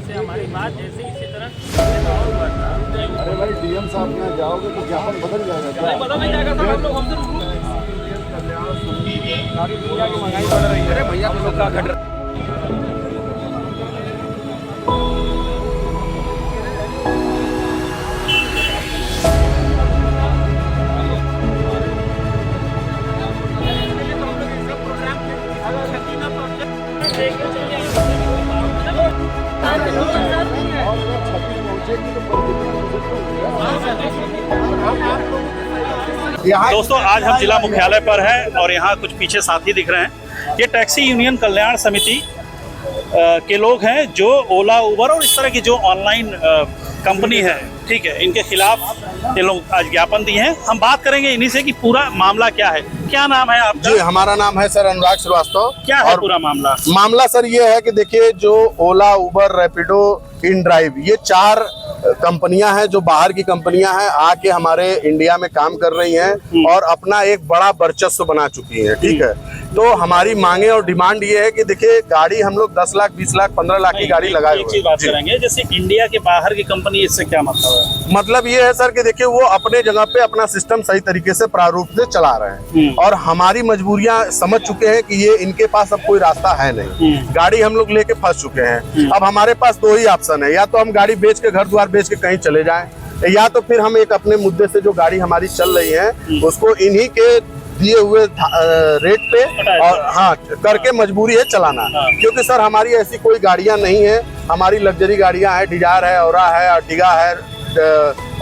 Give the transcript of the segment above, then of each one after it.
से हमारी बात जैसे इसी तरह माहौल बढ़ता। अरे भाई डीएम साहब के यहाँ जाओगे तो ज्ञापन बदल जाएगा क्या? नहीं बदल नहीं जाएगा सर, हम लोग हमसे सारी दुनिया की महंगाई बढ़ रही है। अरे भैया हम लोग का घट रहा दोस्तों, आज हम जिला मुख्यालय पर हैं और यहाँ कुछ पीछे साथी दिख रहे हैं। ये टैक्सी यूनियन कल्याण समिति के लोग हैं जो ओला उबर और इस तरह की जो ऑनलाइन कंपनी है, ठीक है, इनके खिलाफ ये लोग आज ज्ञापन दिए हैं। हम बात करेंगे इन्हीं से कि पूरा मामला क्या है। क्या नाम है आपका? जी, हमारा नाम है सर अनुराग श्रीवास्तव। क्या है पूरा मामला? मामला सर ये है कि देखिए, जो ओला उबर रैपिडो इन ड्राइव, ये 4 कंपनियां हैं जो बाहर की कंपनियां हैं, आके हमारे इंडिया में काम कर रही हैं और अपना एक बड़ा वर्चस्व बना चुकी हैं। ठीक है, तो हमारी मांगे और डिमांड ये है कि देखिए, गाड़ी हम लोग 10 लाख 20 लाख 15 लाख की गाड़ी लगाए एक चीज बात करेंगे, जैसे इंडिया के बाहर की कंपनी, इससे क्या मतलब है? मतलब ये है सर कि देखिए, वो अपने जगह पे अपना सिस्टम सही तरीके से प्रारूप से चला रहे हैं और हमारी मजबूरियां समझ चुके हैं कि ये इनके पास अब कोई रास्ता है नहीं। गाड़ी हम लोग लेके फंस चुके हैं। अब हमारे पास 2 ही ऑप्शन है, या तो हम गाड़ी बेच के, घर द्वार बेच के कहीं चले जाएं, या तो फिर हम एक अपने मुद्दे से जो गाड़ी हमारी चल रही है उसको इन्हीं के दिए हुए रेट पे और हाँ करके मजबूरी है चलाना। क्योंकि सर हमारी ऐसी कोई गाड़ियां नहीं है, हमारी लग्जरी गाड़ियां हैं, डिजायर है, औरा है, अर्टिगा है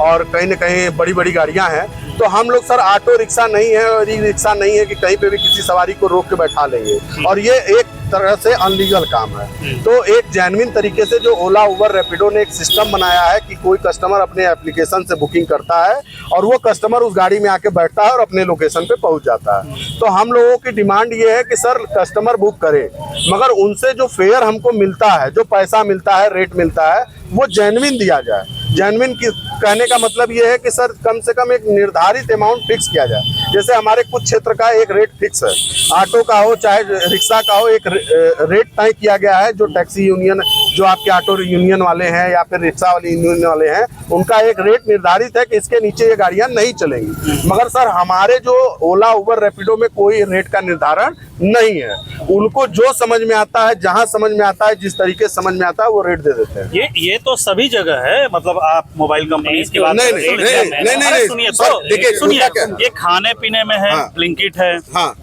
और कहीं न कहीं बड़ी बड़ी गाड़ियां हैं। तो हम लोग सर ऑटो रिक्शा नहीं है और ई रिक्शा नहीं है कि कहीं पे भी किसी सवारी को रोक के बैठा लेंगे, और ये एक तरह से अनलीगल काम है। तो एक जेन्युइन तरीके से जो ओला उबर रैपिडो ने एक सिस्टम बनाया है कि कोई कस्टमर अपने एप्लीकेशन से बुकिंग करता है और वो कस्टमर उस गाड़ी में आके बैठता है और अपने लोकेशन पे पहुंच जाता है। तो हम लोगों की डिमांड ये है कि सर कस्टमर बुक करे, मगर उनसे जो फेयर हमको मिलता है, जो पैसा मिलता है, रेट मिलता है, वो जेन्युइन दिया जाए। जेन्युइन की कहने का मतलब ये है कि सर कम से कम एक निर्धारित अमाउंट फिक्स किया जाए। जैसे हमारे कुछ क्षेत्र का एक रेट फिक्स है, ऑटो का हो चाहे रिक्शा का हो, एक रेट तय किया गया है। जो टैक्सी यूनियन, जो आपके ऑटो यूनियन वाले हैं या फिर रिक्शा वाले यूनियन वाले हैं, उनका एक रेट निर्धारित है कि इसके नीचे ये गाड़ियां नहीं चलेंगी। मगर सर हमारे जो ओला उबर रैपिडो में कोई रेट का निर्धारण नहीं है। उनको जो समझ में आता है, जहां समझ में आता है, जिस तरीके से समझ में आता है, वो रेट दे देते हैं। ये तो सभी जगह है, मतलब आप मोबाइल कंपनी की बात नहीं, सुनिए तो देखिए, सुनिए, ये खाने पीने में है, ब्लिंकिट है,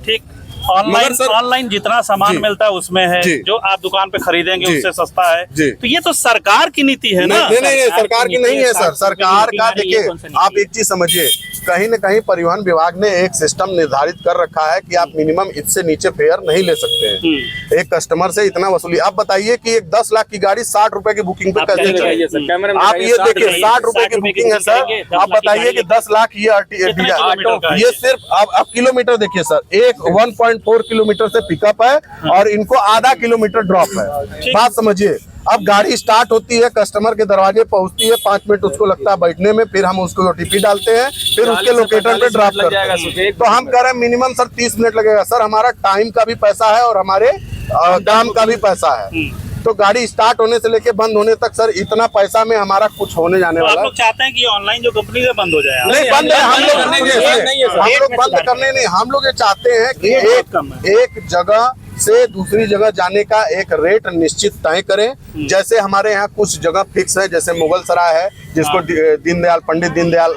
ठीक, ऑनलाइन जितना सामान मिलता है उसमें है, जो आप दुकान पे खरीदेंगे उससे सस्ता है। तो ये तो सरकार की नीति है ना? नहीं, सरकार की नहीं है सर। सरकार का देखिए, आप एक चीज समझिए, कहीं न कहीं परिवहन विभाग ने एक सिस्टम निर्धारित कर रखा है कि आप मिनिमम इससे नीचे फेयर नहीं ले सकते हैं। एक कस्टमर से इतना वसूली। आप बताइए कि एक 10 लाख की गाड़ी 60 रुपए की बुकिंग पे कैसे चलेगी? आप ये देखिए, 60 रुपए की बुकिंग है सर। आप बताइए कि 10 लाख ये सिर्फ आप किलोमीटर देखिए सर, एक 1.4 किलोमीटर से पिकअप है और इनको आधा किलोमीटर ड्रॉप है। बात समझिए, अब गाड़ी स्टार्ट होती है, कस्टमर के दरवाजे पहुंचती है, 5 मिनट उसको लगता है बैठने में, फिर हम उसको ओटीपी डालते हैं, फिर उसके लोकेटर पे ड्रॉप करते हैं। तो हम कह रहे हैं मिनिमम सर 30 मिनट लगेगा। सर हमारा टाइम का भी पैसा है और हमारे काम का भी पैसा है। तो गाड़ी स्टार्ट होने से लेके बंद होने तक सर इतना पैसा में हमारा कुछ होने जाने वाला है। आप लोग चाहते हैं कि ऑनलाइन जो कंपनी है बंद हो जाए? नहीं, बंद है। हम लोग बंद करने नहीं, हम लोग ये चाहते हैं कि एक जगह से दूसरी जगह जाने का एक रेट निश्चित तय करें। जैसे हमारे यहाँ कुछ जगह फिक्स है, जैसे मुगल सराय है, जिसको दीनदयाल, पंडित दीनदयाल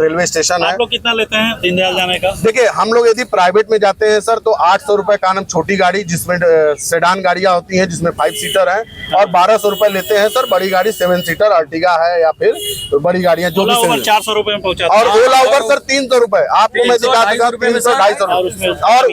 रेलवे स्टेशन है। आप लोग कितना लेते हैं दीनदयाल जाने का? देखिए, हम लोग यदि प्राइवेट में जाते हैं सर तो 800 रुपए का नाम छोटी गाड़ी, जिसमें सेडान गाड़ियां होती हैं, जिसमें 5 सीटर है, और 1200 रुपए लेते हैं सर बड़ी गाड़ी 7 सीटर अर्टिगा है या फिर बड़ी गाड़ियां जो भी 400 रुपए में पहुंचा। और ओला उबर सर 300 रुपए। आपको मैं दिखा दूंगा 300 250 और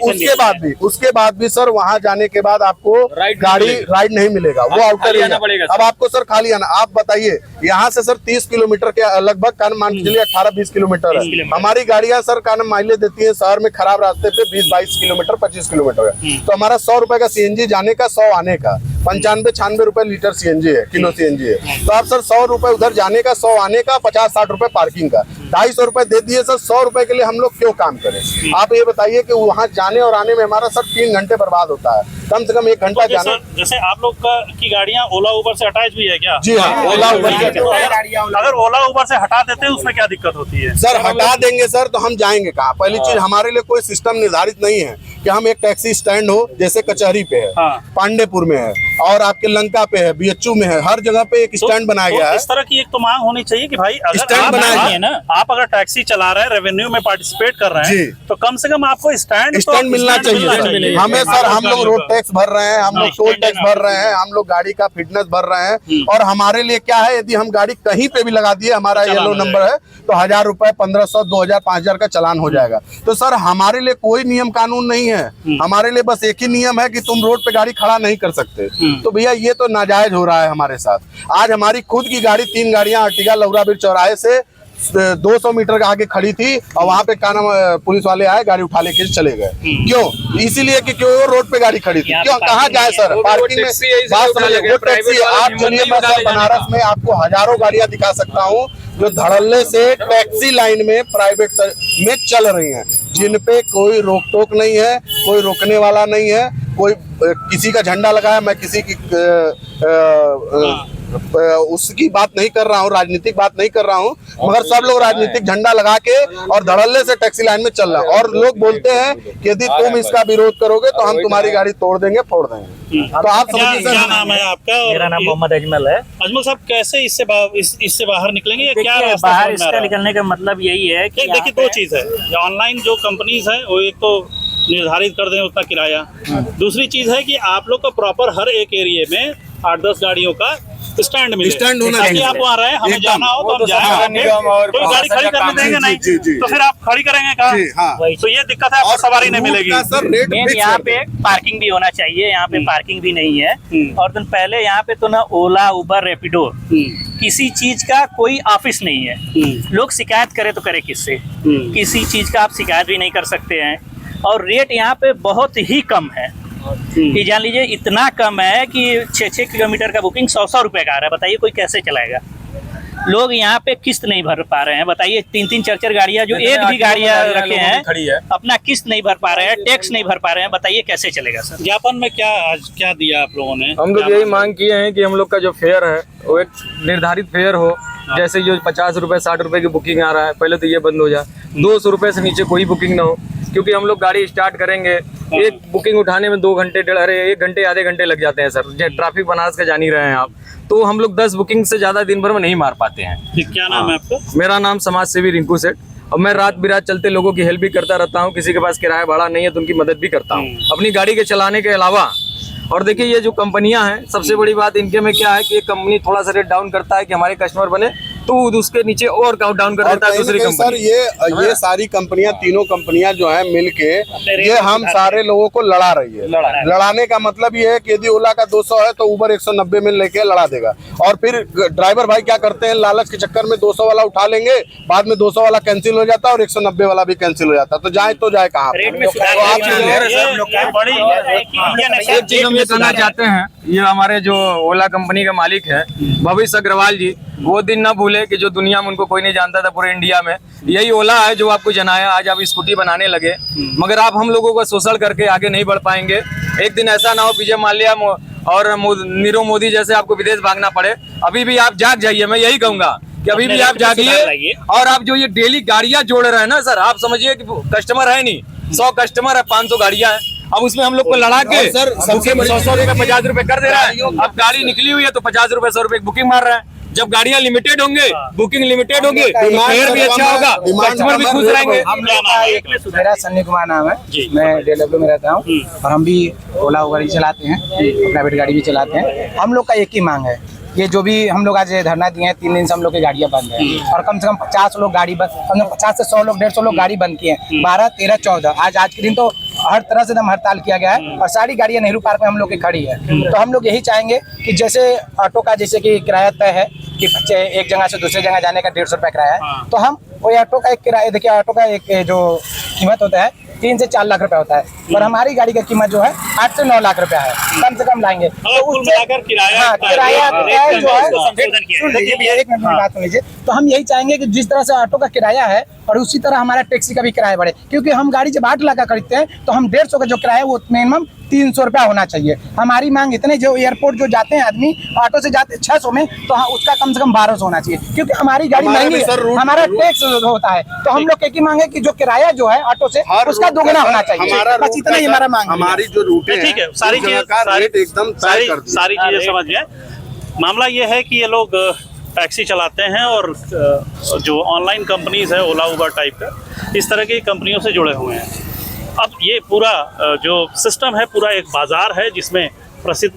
उसके बाद भी सर वहां जाने के बाद आपको गाड़ी राइड नहीं मिलेगा, वो आउटर एरिया। अब आपको सर खाली आना। आप बताइए, यहाँ से सर 30 किलोमीटर के लगभग का मान के चलिए 18-20 किलोमीटर है। हमारी गाड़ियां सर का माइलेज देती है शहर में खराब रास्ते पे 20-22 किलोमीटर 25 किलोमीटर है। तो हमारा 100 रुपए का सीएनजी जाने का, 100 आने का, 95-96 रुपए लीटर CNG है, किलो CNG है। तो आप सर 100 रुपए उधर जाने का, 100 आने का, 50-60 रुपए पार्किंग का, 250 रुपए दे दिए सर। 100 रुपए के लिए हम लोग क्यों काम करें? आप ये बताइए कि वहाँ जाने और आने में हमारा सर 3 घंटे बर्बाद होता है, कम से कम 1 घंटा तो जाना। जैसे आप लोग की गाड़ियाँ ओला उबर से अटैच भी है क्या? जी हाँ, ओला उबर से। अगर ओला उबर से हटा देते हैं उसमें क्या दिक्कत होती है? सर हटा देंगे सर तो हम जाएंगे कहाँ? पहली चीज, हमारे लिए कोई सिस्टम निर्धारित नहीं है कि हम एक टैक्सी स्टैंड हो, जैसे कचहरी पे है, पांडेपुर में है, और आपके लंका पे है, BHU में है, हर जगह पे एक स्टैंड बनाया गया है। इस तरह की एक तो मांग होनी चाहिए कि भाई अगर स्टैंड बनाया है ना, आप अगर टैक्सी चला रहे हैं, रेवेन्यू में पार्टिसिपेट कर रहे हैं, तो कम से कम आपको स्टैंड मिलना चाहिए हमें सर। हम लोग रोड टैक्स भर रहे हैं, हम लोग टोल टैक्स भर रहे हैं, हम लोग गाड़ी का फिटनेस भर रहे हैं, और हमारे लिए क्या है, यदि हम गाड़ी कहीं पे भी लगा दिए, हमारा येलो नंबर है, तो 1000 रुपए, 1500, 2000, 5000 का चालान हो जाएगा। तो सर हमारे लिए कोई नियम कानून नहीं है, हमारे लिए बस एक ही नियम है कि तुम रोड पे गाड़ी खड़ा नहीं कर सकते। तो भैया ये तो नाजायज हो रहा है हमारे साथ। आज हमारी खुद की गाड़ी, 3 गाड़ियां अर्टिगा लौराबीर चौराहे से 200 मीटर के आगे खड़ी थी, और वहां पे क्या नाम, पुलिस वाले आए, गाड़ी उठा लेके चले गए। क्यों? इसीलिए कि क्यों वो रोड पे गाड़ी खड़ी थी। क्यों? कहाँ जाए सर? पार्किंग में बात समझिए। वो टैक्सी आप चलिए, मैं सर बनारस में आपको हजारों गाड़ियां दिखा सकता हूँ जो धड़ल्ले से टैक्सी लाइन में प्राइवेट में चल रही हैं, जिन पे कोई रोक टोक नहीं है, कोई रोकने वाला नहीं है, कोई किसी का झंडा लगाया, मैं किसी की उसकी बात नहीं कर रहा हूँ, राजनीतिक बात नहीं कर रहा हूँ, मगर सब लोग राजनीतिक झंडा लगा के और धड़ल्ले से टैक्सी लाइन में चल रहे हैं, और लोग बोलते हैं कि यदि तुम इसका विरोध करोगे तो हम तुम्हारी गाड़ी तोड़ देंगे, फोड़ देंगे। तो आप समझिए सर। क्या नाम है आपका? मेरा नाम मोहम्मद अजमल है। अजमल साहब, कैसे इससे बाहर निकलेंगे? क्या बाहर इसका निकलने का मतलब यही है कि देखिए, 2 चीज है। ऑनलाइन जो कंपनीज है वो एक तो निर्धारित कर दें उतना किराया, दूसरी चीज है कि आप लोग का प्रॉपर हर एक एरिया में 8-10 गाड़ियों का स्टैंड मिले। स्टैंड होना चाहिए। आप वहाँ रहे, हमें जाना हो तो हम जाएंगे, तो गाड़ी खड़ी करने देंगे नहीं, तो फिर आप खड़ी करेंगे कहाँ? तो ये दिक्कत है, आपको सवारी नहीं मिलेगी। मेन यहाँ पे पार्किंग भी होना चाहिए, यहाँ पे पार्किंग भी नहीं है। और दिन पहले यहाँ पे तो ना ओला उबर रैपिडो किसी चीज का कोई ऑफिस नहीं है। लोग शिकायत करे तो करे किससे? किसी चीज का आप शिकायत भी नहीं कर सकते हैं, और रेट यहाँ पे बहुत ही कम है। ये जान लीजिए इतना कम है कि 6-6 किलोमीटर का बुकिंग 100 रुपए का आ रहा है। बताइए कोई कैसे चलाएगा? लोग यहाँ पे किस्त नहीं भर पा रहे हैं। बताइए 3-3, 4-4 गाड़ियाँ, जो एक भी गाड़ियाँ रखे हैं, अपना किस्त नहीं भर पा रहे हैं, टैक्स नहीं भर पा रहे हैं। बताइए कैसे चलेगा सर? ज्ञापन में क्या दिया आप लोगों ने? हम लोग यही मांग किए हैं कि हम लोग का जो फेयर है वो एक निर्धारित फेयर हो। जैसे जो 50 रुपए 60 रुपए की बुकिंग आ रहा है, पहले तो ये बंद हो जाए। 200 रुपए से नीचे कोई बुकिंग ना हो, क्योंकि हम लोग गाड़ी स्टार्ट करेंगे, एक बुकिंग उठाने में 2 घंटे, 1 घंटे, आधे घंटे लग जाते हैं सर। ट्रैफिक बनारस का जान ही रहे हैं आप, तो हम लोग 10 बुकिंग से ज्यादा दिन भर में नहीं मार पाते हैं। क्या नाम है आपका? मेरा नाम समाज सेवी रिंकू सेठ, और मैं रात बिरात चलते लोगों की हेल्प भी करता रहता हूँ। किसी के पास किराया भाड़ा नहीं है तो उनकी मदद भी करता हूँ अपनी गाड़ी के चलाने के अलावा। और देखिए ये जो कंपनियां हैं, सबसे बड़ी बात इनके में क्या है कि ये कंपनी थोड़ा सा रेट डाउन करता है कि हमारे कस्टमर बने, तो उसके नीचे और डाउन कर देता है दूसरी कंपनी। सर ये सारी कंपनियां, तीनों कंपनियां जो हैं मिलके ये हम सारे लोगों को लड़ा रही है। लड़ाने का मतलब ये है कि यदि ओला का 200 है तो उबर 190 में लेके लड़ा देगा, और फिर ड्राइवर भाई क्या करते हैं, लालच के चक्कर में 200 वाला उठा लेंगे, बाद में 200 वाला कैंसिल हो जाता है और 190 वाला भी कैंसिल हो जाता है। तो जाए कहाँ? एक चीज हम ये कहना चाहते हैं, ये हमारे जो ओला कंपनी के मालिक है भविष्य अग्रवाल जी, वो दिन ना भूले कि जो दुनिया में उनको कोई नहीं जानता था पूरे इंडिया में, यही ओला है जो आपको जनाया। आज आप स्कूटी बनाने लगे, मगर आप हम लोगों को शोषण करके आगे नहीं बढ़ पाएंगे। एक दिन ऐसा ना हो विजय माल्या और नीरव मोदी जैसे आपको विदेश भागना पड़े। अभी भी आप जाग जाइए, मैं यही कहूंगा कि अभी भी आप जागिए। और आप जो ये डेली गाड़ियां जोड़ रहे हैं ना सर, आप समझिए कि कस्टमर है नहीं, 100 कस्टमर है, 500 गाड़ियां हैं। अब उसमें हम लोग को लड़ा के सर 100 रुपए 50 रुपए कर दे रहा है। अब गाड़ी निकली हुई है तो 50 रुपए 100 रुपए बुकिंग मार रहा है। जब गाड़ियां लिमिटेड होंगे, बुकिंग लिमिटेड होंगे, फेयर भी अच्छा होगा, कस्टमर भी खुश रहेंगे। मेरा सन्नी कुमार नाम है, मैं DLW में रहता हूँ, और हम भी ओला उबर ही चलाते हैं, प्राइवेट गाड़ी भी चलाते हैं। हम लोग का एक ही मांग है, ये जो भी हम लोग आज धरना दिए हैं, 3 दिन से हम लोग की गाड़ियां बंद हैं, और कम से कम 50 लोग गाड़ी बंद, 50 से 100 लोग, 150 लोग गाड़ी बंद किए हैं। 12, 13, 14 आज के दिन तो हर तरह से एकदम हड़ताल किया गया है, और सारी गाड़ियां नेहरू पार्क में हम लोग की खड़ी है। तो हम लोग यही चाहेंगे कि जैसे ऑटो का जैसे कि किराया तय है, कि एक जगह से दूसरी जगह जाने का 150 रुपया किराया हाँ। है, तो हम वो ऑटो का एक किराया, देखिए ऑटो का एक जो कीमत होता है 3 से 4 लाख रुपया होता है, और हमारी गाड़ी का कीमत जो है 8 से 9 लाख रुपया है, कम से कम लाएंगे। मतलब कुल मिलाकर किराया हाँ, किराया जो है संशोधन किया सुन लीजिए भैया, एक मिनट मेरी बात सुन लीजिए। तो हम यही चाहेंगे कि जिस तरह से ऑटो का किराया है और उसी तरह हमारा टैक्सी का भी किराया बढ़े, क्योंकि हम गाड़ी जब 8 लाख का खरीदते हैं तो हम 150 का जो किराया है वो मिनिमम 300 रुपया होना चाहिए। हमारी मांग इतने, जो एयरपोर्ट जो जाते हैं आदमी ऑटो से जाते 600 में, तो हाँ उसका कम से कम 1200 होना चाहिए, क्योंकि हमारी गाड़ी हमारा महंगी भी सर है, रूट- हमारा टैक्स होता है। तो हम लोग एक ही मांग है कि जो किराया जो है ऑटो से उसका दोगुना होना चाहिए, हमारा बस इतना ही हमारा मांग है। हमारी जो रूटें ठीक है, सारी उस जगह चीजें का रेट एकदम तय कर दिया। सारी चीजें समझ गए। मामला ये है कि ये लोग टैक्सी चलाते हैं और जो ऑनलाइन कंपनीज है ओला उबर टाइप का, इस तरह की कंपनियों से जुड़े हुए हैं। अब ये पूरा जो सिस्टम है, पूरा एक बाजार है जिसमें प्रसिद्ध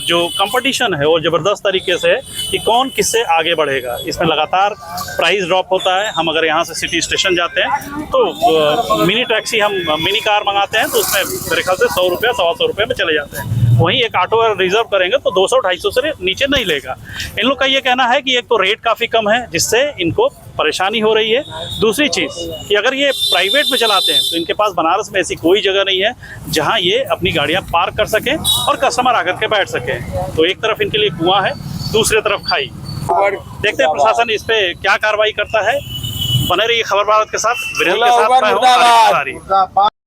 जो कंपटीशन है वो ज़बरदस्त तरीके से है कि कौन किससे आगे बढ़ेगा। इसमें लगातार प्राइस ड्रॉप होता है। हम अगर यहाँ से सिटी स्टेशन जाते हैं तो मिनी टैक्सी, हम मिनी कार मंगाते हैं तो उसमें मेरे ख्याल से 100 रुपया 125 रुपये में चले जाते हैं। वहीं एक ऑटो रिजर्व करेंगे तो 200-250 से नीचे नहीं लेगा। इन लोग का ये कहना है कि एक तो रेट काफ़ी कम है जिससे इनको परेशानी हो रही है। दूसरी चीज़ कि अगर ये प्राइवेट में चलाते हैं तो इनके पास बनारस में ऐसी कोई जगह नहीं है जहां ये अपनी गाड़ियां पार्क कर सकें और कस्टमर आकर के बैठ सकें। तो एक तरफ इनके लिए कुआं है, दूसरी तरफ खाई। देखते हैं प्रशासन इस पे क्या कार्रवाई करता है। बने रहिए खबर भारत के साथ। वीरेंद्र के साथ मैं हूं, आरिफ अंसारी।